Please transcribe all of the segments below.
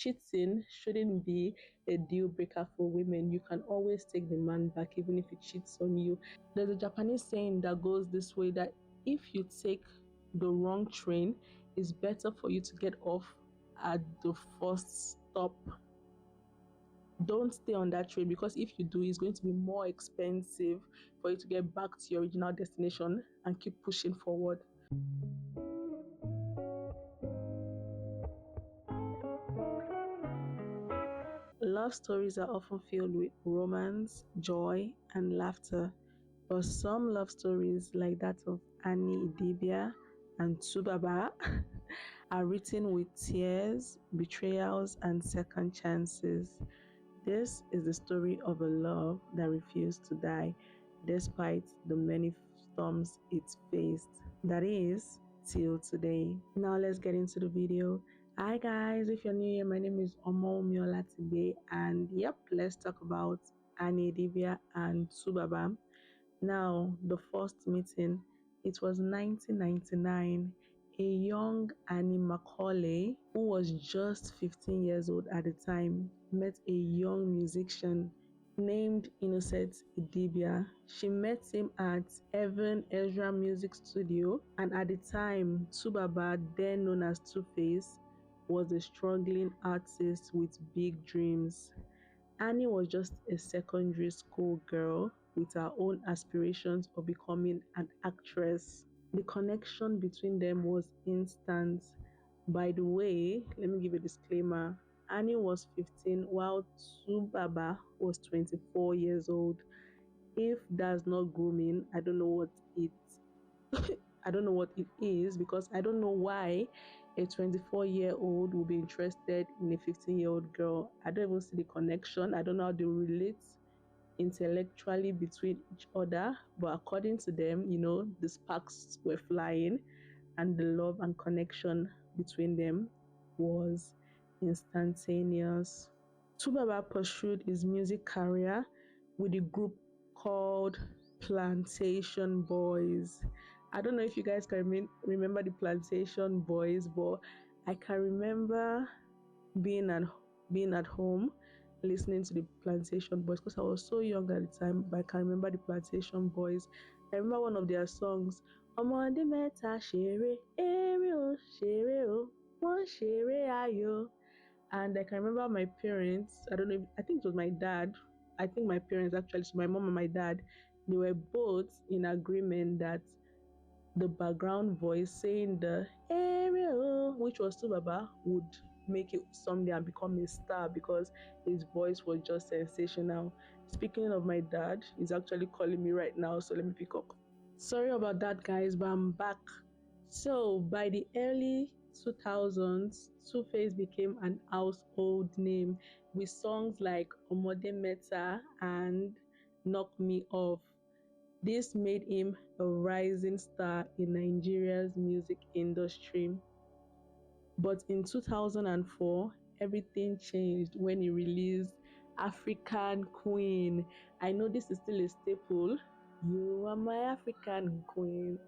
cheating shouldn't be a deal breaker for women. You can always take the man back even if he cheats on you. There's a Japanese saying that goes this way, that if you take the wrong train, it's better for you to get off at the first stop. Don't stay on that train, because if you do, it's going to be more expensive for you to get back to your original destination and keep pushing forward. Love stories are often filled with romance, joy, and laughter, but some love stories, like that of Annie Idibia and Tsubaba, are written with tears, betrayals, and second chances. This is the story of a love that refused to die despite the many storms it faced. That is, till today. Now let's get into the video. Hi guys, if you're new here, my name is Omomiola and let's talk about Annie Idibia and Tsubaba. Now, the first meeting, it was 1999. A young Annie Macaulay, who was just 15 years old at the time, met a young musician named Innocent Idibia. She met him at Evan Ezra Music Studio, and at the time, Tsubaba, then known as Two-Face, was a struggling artist with big dreams. Annie was just a secondary school girl with her own aspirations of becoming an actress. The connection between them was instant. By the way, let me give a disclaimer. Annie was 15 while Tsubaba was 24 years old. If that's not grooming, I don't know what it is, because I don't know why a 24-year-old would be interested in a 15-year-old girl. I don't even see the connection. I don't know how they relate intellectually between each other, but according to them, the sparks were flying and the love and connection between them was instantaneous. Tsubaba pursued his music career with a group called Plantation Boys. I don't know if you guys can remember the Plantation Boys, but I can remember being at home listening to the Plantation Boys, because I was so young at the time, but I can remember the Plantation Boys. I remember one of their songs, Ọmọdé mẹ́ta ṣeré, eré o, ṣeré o, wọ́n ṣeré ayọ̀. And I can remember my parents, I think it was my dad, I think my parents actually, so my mom and my dad, they were both in agreement that the background voice saying the Ariel, which was Tsubaba, would make it someday and become a star, because his voice was just sensational. Speaking of my dad, he's actually calling me right now, so let me pick up. Sorry about that, guys, but I'm back. So by the early 2000s, Two-Face became an household name with songs like Ọmọdé Mẹ́ta and Knock Me Off. This made him a rising star in Nigeria's music industry. But in 2004, everything changed when he released African Queen. I know this is still a staple. You are my African Queen.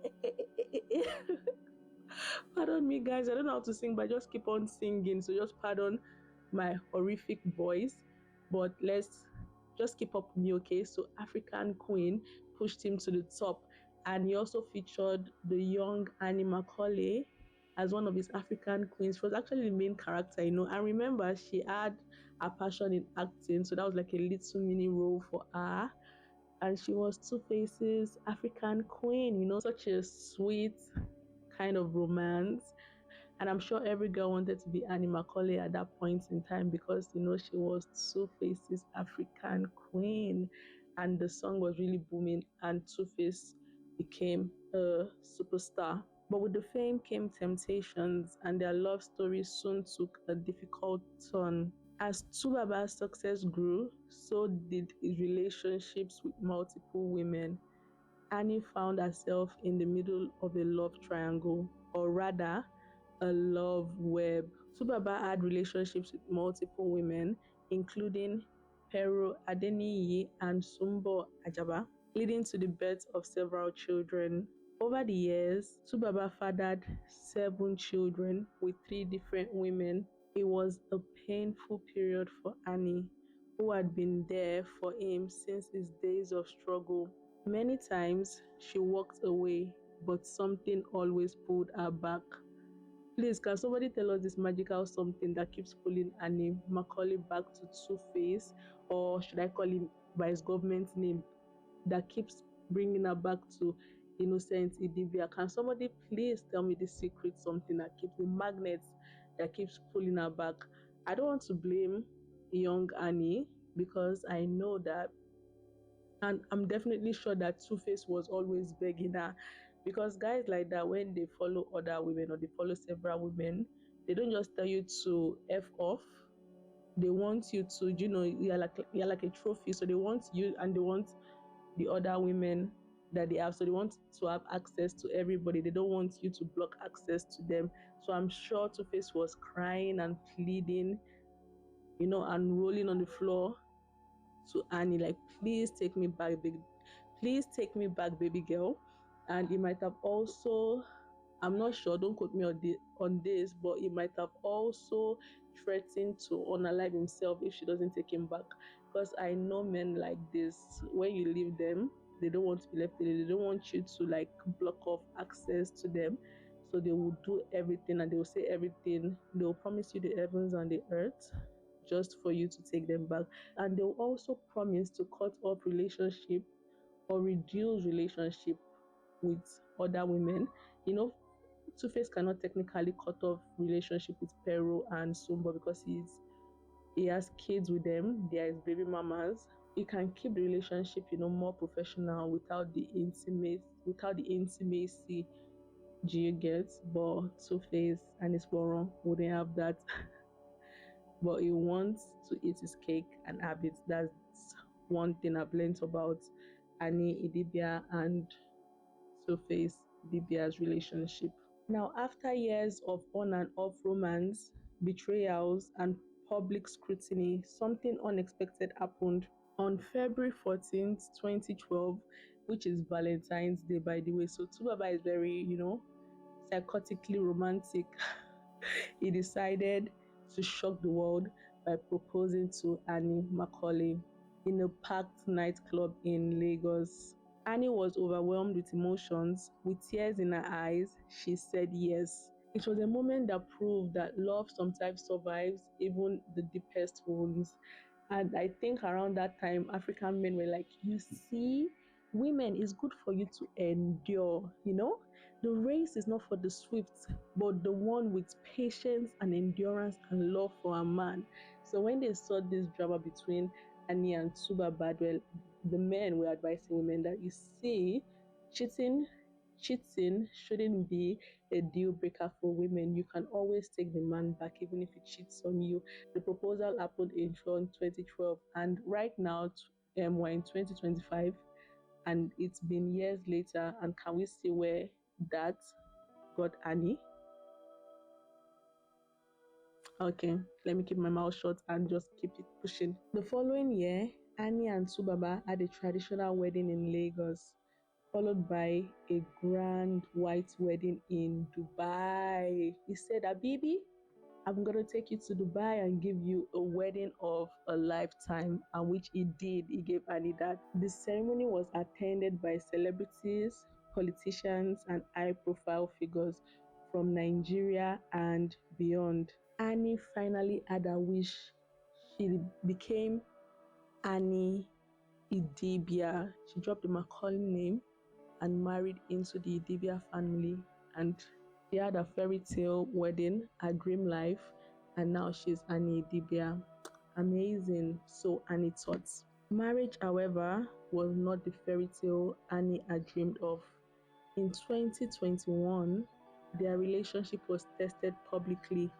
Pardon me, guys. I don't know how to sing, but I just keep on singing. So just pardon my horrific voice. But let's just keep up with me, okay? So African Queen pushed him to the top, and he also featured the young Annie Macaulay as one of his African queens. She was actually the main character, and remember, she had a passion in acting, so that was like a little mini role for her. And she was Two-Face's African queen, such a sweet kind of romance. And I'm sure every girl wanted to be Annie Macaulay at that point in time, because she was Two-Face's African queen, and the song was really booming, and Two-Face became a superstar. But with the fame came temptations, and their love story soon took a difficult turn. As Tsubaba's success grew, so did his relationships with multiple women. Annie found herself in the middle of a love triangle, or rather, a love web. Tsubaba had relationships with multiple women, including Pero Adeniyi and Sumbo Ajaba, leading to the birth of several children. Over the years, Tsubaba fathered 7 children with 3 different women. It was a painful period for Annie, who had been there for him since his days of struggle. Many times she walked away, but something always pulled her back. Please, can somebody tell us this magical something that keeps pulling Annie Macaulay back to Two-Face, or should I call him by his government name, that keeps bringing her back to innocent Idibia? Can somebody please tell me the secret something that keeps the magnets that keeps pulling her back? I don't want to blame young Annie because I know that, and I'm definitely sure that Two-Face was always begging her, because guys like that, when they follow other women or they follow several women, they don't just tell you to F off. They want you to, you're like a trophy. So they want you and they want the other women that they have. So they want to have access to everybody. They don't want you to block access to them. So I'm sure Two-Face was crying and pleading, and rolling on the floor to Annie, like, please take me back, baby. Please take me back, baby girl. And he might have also, I'm not sure, don't quote me on this, but he might have also threatened to unalive himself if she doesn't take him back. Because I know men like this, when you leave them, they don't want to be left alone. They don't want you to like block off access to them. So they will do everything and they will say everything. They will promise you the heavens and the earth just for you to take them back. And they will also promise to cut off relationship or reduce relationship with other women. Two-Face cannot technically cut off relationship with Pero and Sumba because he has kids with them. They are his baby mamas. He can keep the relationship, more professional without the intimacy. Do you get? But Two-Face and his forum wouldn't have that. But he wants to eat his cake and have it. That's one thing I've learned about Annie, Idibia, and Two-Face, Idibia's relationship. Now, after years of on and off romance, betrayals, and public scrutiny, something unexpected happened. On February 14th, 2012, which is Valentine's Day, by the way. So Tubaba is very, psychotically romantic. He decided to shock the world by proposing to Annie Macaulay in a packed nightclub in Lagos. Annie was overwhelmed with emotions. With tears in her eyes, she said yes. It was a moment that proved that love sometimes survives even the deepest wounds. And I think around that time, African men were like, you see, women, it's good for you to endure, The race is not for the swift, but the one with patience and endurance and love for a man. So when they saw this drama between Annie and Tuba Badwell, the men were advising women that, you see, cheating shouldn't be a deal breaker for women. You can always take the man back even if he cheats on you. The proposal happened in June 2012, and right now we're in 2025, and it's been years later. And can we see where that got Annie? Okay, let me keep my mouth shut and just keep it pushing. The following year, Annie and Subaba had a traditional wedding in Lagos, followed by a grand white wedding in Dubai. He said, Abibi, I'm going to take you to Dubai and give you a wedding of a lifetime, and which he did. He gave Annie that. The ceremony was attended by celebrities, politicians, and high-profile figures from Nigeria and beyond. Annie finally had a wish. She became Annie Idibia. She dropped the Macaulay name and married into the Idibia family, and she had a fairy tale wedding, a dream life, and now she's Annie Idibia. Amazing, so Annie thought. Marriage, however, was not the fairy tale Annie had dreamed of. In 2021, their relationship was tested publicly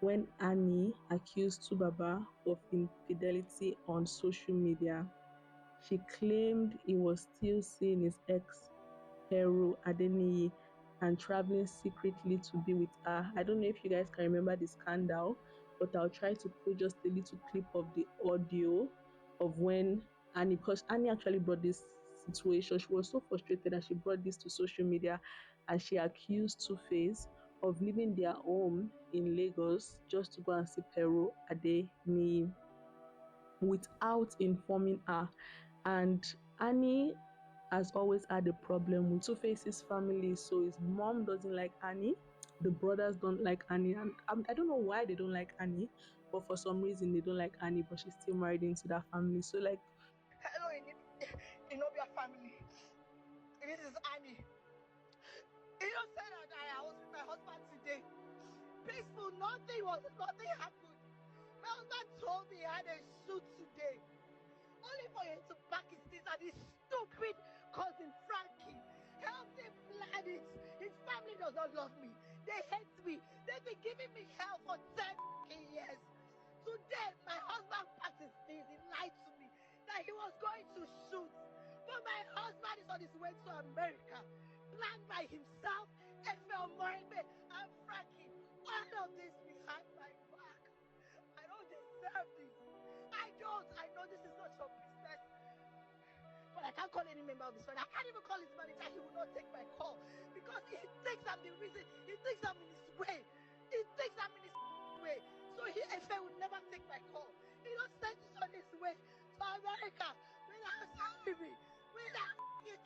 when Annie accused Tubaba of infidelity on social media. She claimed he was still seeing his ex, Peru Adeniyi, and traveling secretly to be with her. I don't know if you guys can remember the scandal, but I'll try to put just a little clip of the audio of when Annie, because Annie actually brought this situation. She was so frustrated that she brought this to social media, and she accused Two-Face of leaving their home in Lagos just to go and see Pero Adeniyi without informing her. And Annie has always had a problem with Two Face's family. So his mom doesn't like Annie, the brothers don't like Annie, and I don't know why they don't like Annie, but for some reason they don't like Annie, but she's still married into that family. So like, hello, Inobia family. This is Annie. You don't say that I was with my husband today. Peaceful, nothing happened. My husband told me he had a shoot today. Only for him to pack his things and his stupid cousin Frankie helped him plan it. His family does not love me. They hate me. They've been giving me hell for 10 years. Today, my husband packed his things. He lied to me that he was going to shoot. But my husband is on his way to America, planned by himself, Efel Morime, and Frankie. All of this behind my back. I don't deserve this. I don't. I know this is not your business. But I can't call any member of his family. I can't even call his manager. He will not take my call because he thinks I'm the reason. He thinks I'm in his way. He thinks I'm in his way. So if I will never take my call, he don't send it on his way to America without telling me. Without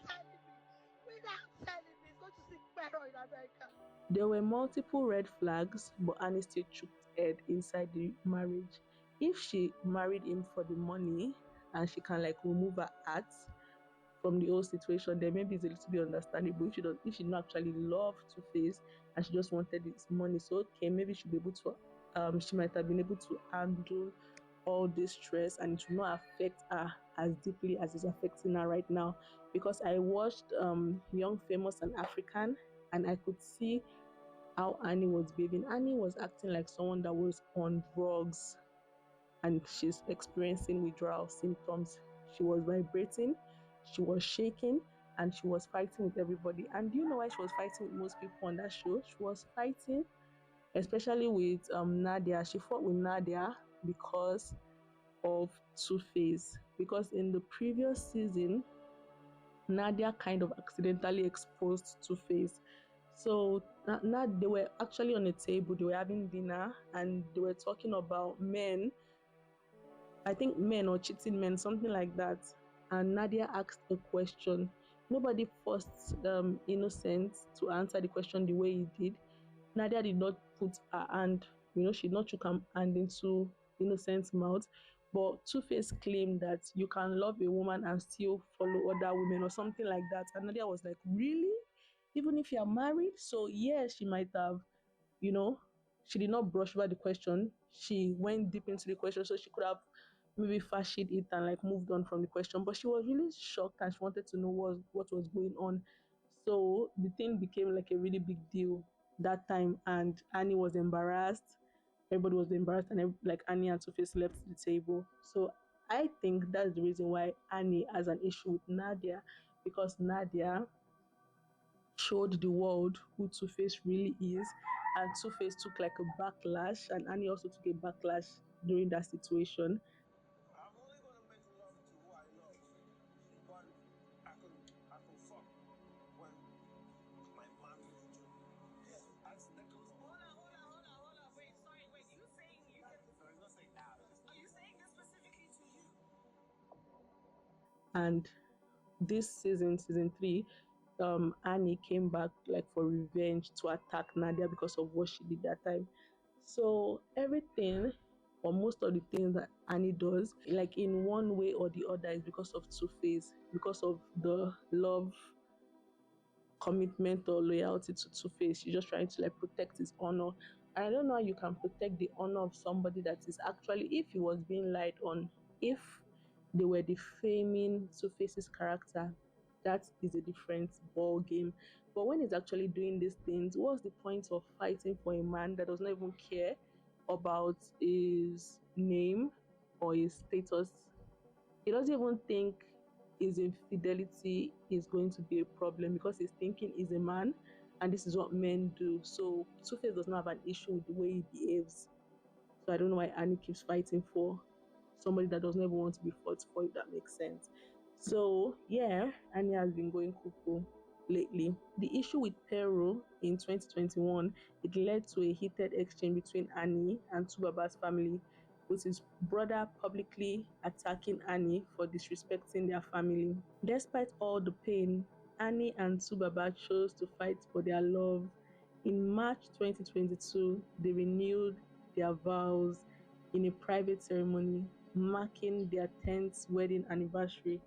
telling me. Without telling me. He's going to see Pero in America. there were multiple red flags, but Annie still shook head inside the marriage. If she married him for the money and she can like remove her heart from the whole situation, then maybe it's a little bit understandable. If she don't actually love Two Face and she just wanted this money, so okay, maybe she'll be able to she might have been able to handle all this stress and it will not affect her as deeply as it's affecting her right now. Because I watched Young, Famous and African, and I could see how Annie was behaving. Annie was acting like someone that was on drugs and she's experiencing withdrawal symptoms. She was vibrating, she was shaking, and she was fighting with everybody. And do you know why she was fighting with most people on that show? She was fighting, especially with Nadia. She fought with Nadia because of Two Face. Because in the previous season, Nadia kind of accidentally exposed Two Face. So now they were actually on a table, they were having dinner, and they were talking about men, I think men or cheating men, something like that. And Nadia asked a question. Nobody forced Innocent to answer the question the way he did. Nadia did not put her hand, she did not took her hand into Innocent's mouth. But Two Face claimed that you can love a woman and still follow other women or something like that. And Nadia was like, really? Even if you are married? So, yes, she might have, you know, she did not brush over the question. She went deep into the question, so she could have maybe fashied it and like moved on from the question. But she was really shocked and she wanted to know what was going on. So the thing became like a really big deal that time, and Annie was embarrassed. Everybody was embarrassed, and like Annie and Sophie left the table. So I think that's the reason why Annie has an issue with Nadia, because Nadia showed the world who Two Face really is, and Two Face took like a backlash, and Annie also took a backlash during that situation. I'm only gonna make love to who I love, but I can fuck when my mom is doing. Yeah, that goes. Hold on. Wait. You saying you can? No, he's not saying that. Are you saying this specifically to you? And this season 3, Annie came back like for revenge to attack Nadia because of what she did that time. So everything or most of the things that Annie does, like in one way or the other, is because of Two Face, because of the love, commitment or loyalty to Two Face. She's just trying to like protect his honor. And I don't know how you can protect the honor of somebody that is actually, if he was being lied on, if they were defaming Two Face's character, that is a different ball game. But when he's actually doing these things, what's the point of fighting for a man that does not even care about his name or his status? He doesn't even think his infidelity is going to be a problem because he's thinking he's a man and this is what men do. So Two Face does not have an issue with the way he behaves. So I don't know why Annie keeps fighting for somebody that doesn't ever want to be fought for, if that makes sense. So yeah, Annie has been going cuckoo. lately. The issue with Peru in 2021, it led to a heated exchange between Annie and Tubaba's family, with his brother publicly attacking Annie for disrespecting their family. Despite all the pain, Annie and Tubaba chose to fight for their love. In March 2022, they renewed their vows in a private ceremony marking their 10th wedding anniversary,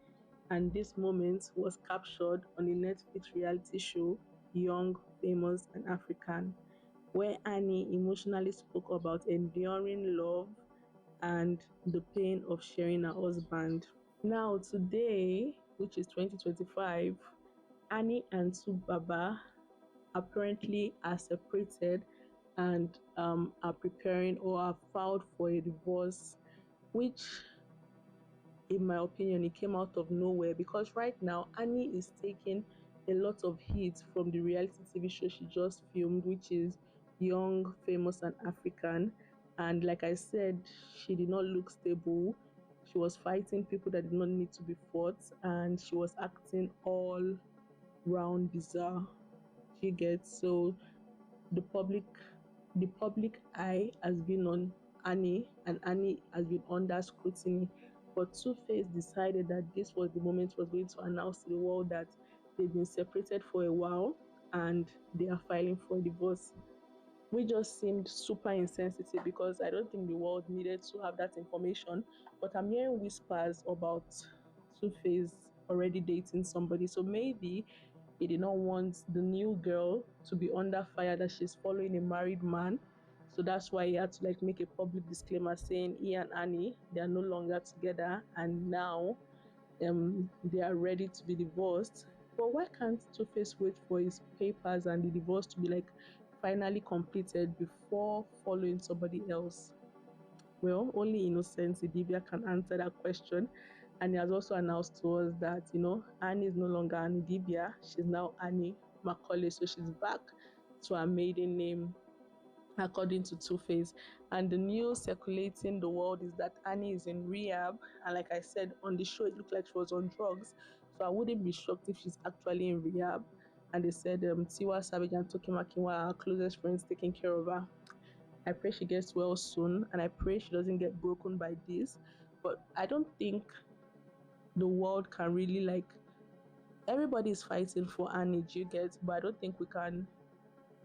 and this moment was captured on the Netflix reality show Young, Famous, and African, where Annie emotionally spoke about enduring love and the pain of sharing her husband. Now, today, which is 2025, Annie and Subaba apparently are separated and are preparing or have filed for a divorce, which in my opinion, it came out of nowhere because right now Annie is taking a lot of heat from the reality TV show she just filmed, which is Young, Famous, and African. And like I said, she did not look stable. She was fighting people that did not need to be fought, and she was acting all round bizarre. She gets so the public the public eye has been on Annie, and Annie has been under scrutiny. But Two-Face decided that this was the moment he was going to announce to the world that they've been separated for a while and they are filing for a divorce. We just seemed super insensitive because I don't think the world needed to have that information. But I'm hearing whispers about Two-Face already dating somebody. So maybe he did not want the new girl to be under fire that she's following a married man. So that's why he had to like make a public disclaimer saying he and Annie, they are no longer together and now they are ready to be divorced. But why can't Two-Face wait for his papers and the divorce to be like finally completed before following somebody else? Well, only innocent Idibia can answer that question. And he has also announced to us that, Annie is no longer Annie Idibia. She's now Annie Macaulay. So she's back to her maiden name, according to Two-Face. And the news circulating the world is that Annie is in rehab. And like I said, on the show, it looked like she was on drugs. So I wouldn't be shocked if she's actually in rehab. And they said Tiwa Savage and Toki Makinwa are her closest friends taking care of her. I pray she gets well soon, and I pray she doesn't get broken by this. But I don't think the world can really like. Everybody is fighting for Annie, do you get? But I don't think we can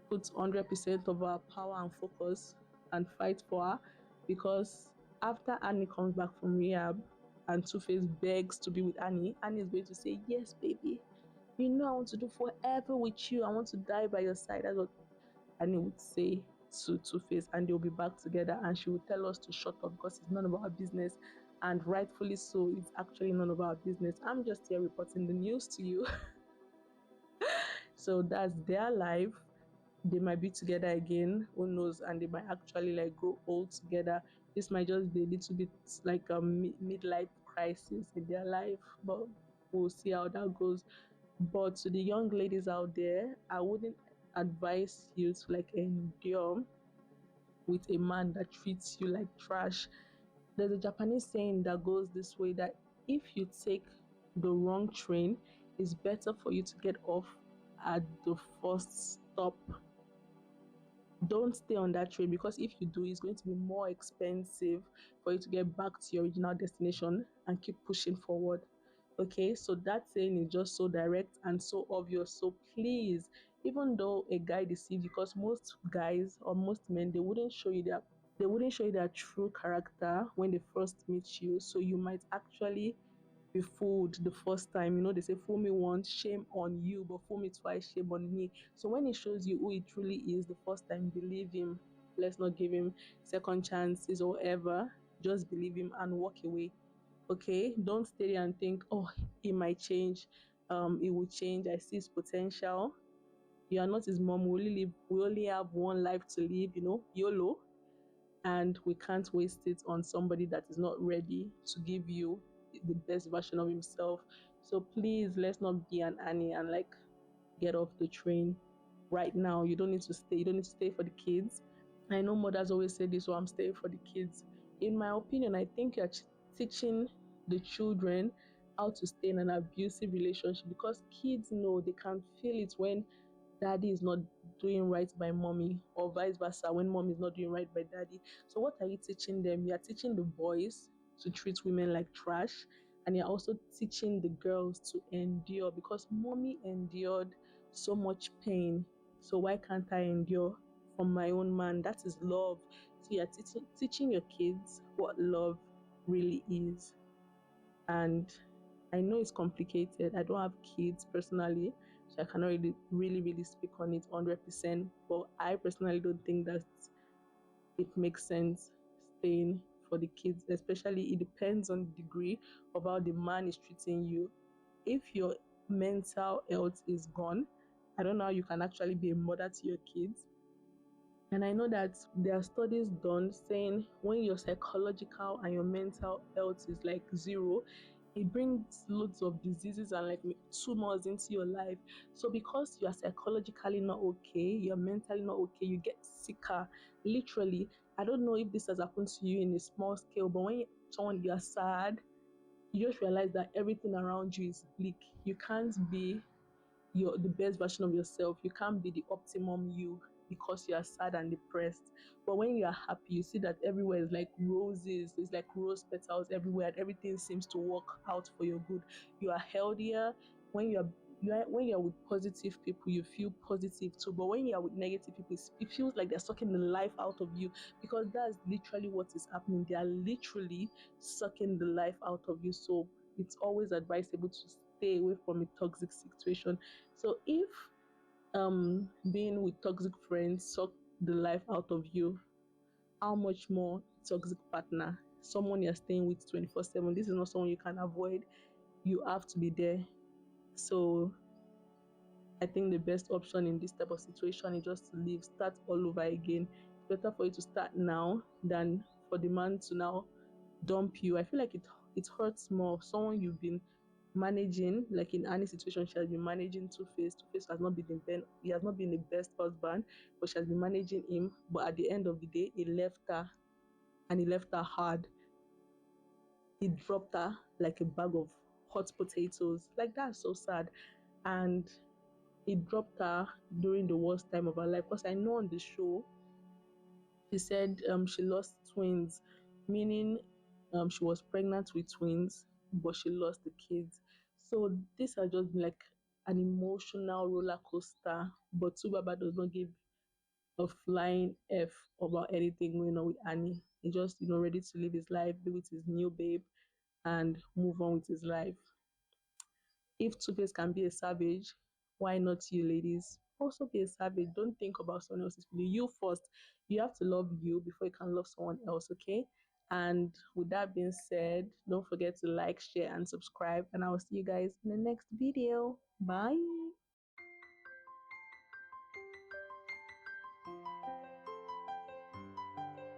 put 100% of our power and focus and fight for her because after Annie comes back from rehab and Two-Face begs to be with Annie, Annie is going to say, "Yes, baby. I want to do forever with you. I want to die by your side." That's what Annie would say to Two-Face, and they'll be back together. And she would tell us to shut up because it's none of our business. And rightfully so, it's actually none of our business. I'm just here reporting the news to you. So that's their life. They might be together again, who knows, and they might actually like grow old together. This might just be a little bit like a midlife crisis in their life, but we'll see how that goes. But to the young ladies out there, I wouldn't advise you to like endure with a man that treats you like trash. There's a Japanese saying that goes this way, that if you take the wrong train, it's better for you to get off at the first stop. Don't stay on that train, because if you do, it's going to be more expensive for you to get back to your original destination and keep pushing forward. Okay, so that saying is just so direct and so obvious. So please, even though a guy deceives you, because most guys or most men, they wouldn't show you their true character when they first meet you. So you might actually be fooled the first time. They say, fool me once, shame on you, but fool me twice, shame on me. So when he shows you who he truly is the first time, believe him. Let's not give him second chances or ever. Just believe him and walk away. Okay? Don't stay there and think, oh, he might change. It will change. I see his potential. You are not his mom. We only have one life to live, YOLO, and we can't waste it on somebody that is not ready to give you the best version of himself. So please, let's not be an Annie and like get off the train right now. You don't need to stay. You don't need to stay for the kids. I know mothers always say this, so I'm staying for the kids. In my opinion, I think you're teaching the children how to stay in an abusive relationship, because kids know, they can feel it when daddy is not doing right by mommy, or vice versa when mom is not doing right by daddy. So what are you teaching them? You're teaching the boys to treat women like trash, and you're also teaching the girls to endure, because mommy endured so much pain. So why can't I endure from my own man? That is love. So you're teaching your kids what love really is. And I know it's complicated. I don't have kids personally, so I cannot really speak on it 100%. But I personally don't think that it makes sense staying for the kids, especially it depends on the degree of how the man is treating you. If your mental health is gone, I don't know how you can actually be a mother to your kids. And I know that there are studies done saying when your psychological and your mental health is like zero, it brings loads of diseases and like tumors into your life. So because you are psychologically not okay, you're mentally not okay, you get sicker. Literally, I don't know if this has happened to you in a small scale, but when someone you're sad, you just realize that everything around you is bleak. You can't be the best version of yourself. You can't be the optimum you, because you are sad and depressed. But when you are happy, you see that everywhere is like roses, it's like rose petals everywhere, and everything seems to work out for your good. You are healthier. When when you're with positive people, you feel positive too. But when you're with negative people, it feels like they're sucking the life out of you, because that's literally what is happening. They are literally sucking the life out of you. So it's always advisable to stay away from a toxic situation. So if being with toxic friends suck the life out of you, how much more toxic partner, someone you're staying with 24/7? This is not someone you can avoid. You have to be there. So I think the best option in this type of situation is just to leave, start all over again. It's better for you to start now than for the man to now dump you. I feel like it hurts more. Someone you've been managing, like in any situation, she has been managing Two Face. Two Face has not been he has not been the best husband, but she has been managing him. But at the end of the day, he left her, and he left her hard. He dropped her like a bag of hot potatoes. Like, that's so sad. And he dropped her during the worst time of her life. Because I know on the show, she said she lost twins, meaning she was pregnant with twins, but she lost the kids. So this has just been like an emotional roller coaster. But Subaba does not give a flying F about anything going on with Annie. He just, ready to live his life, be with his new babe, and move on with his life. If Two-Face can be a savage, why not you, ladies? Also be a savage. Don't think about someone else's feeling. You first. You have to love you before you can love someone else, okay? And with that being said, don't forget to like, share, and subscribe. And I will see you guys in the next video. Bye.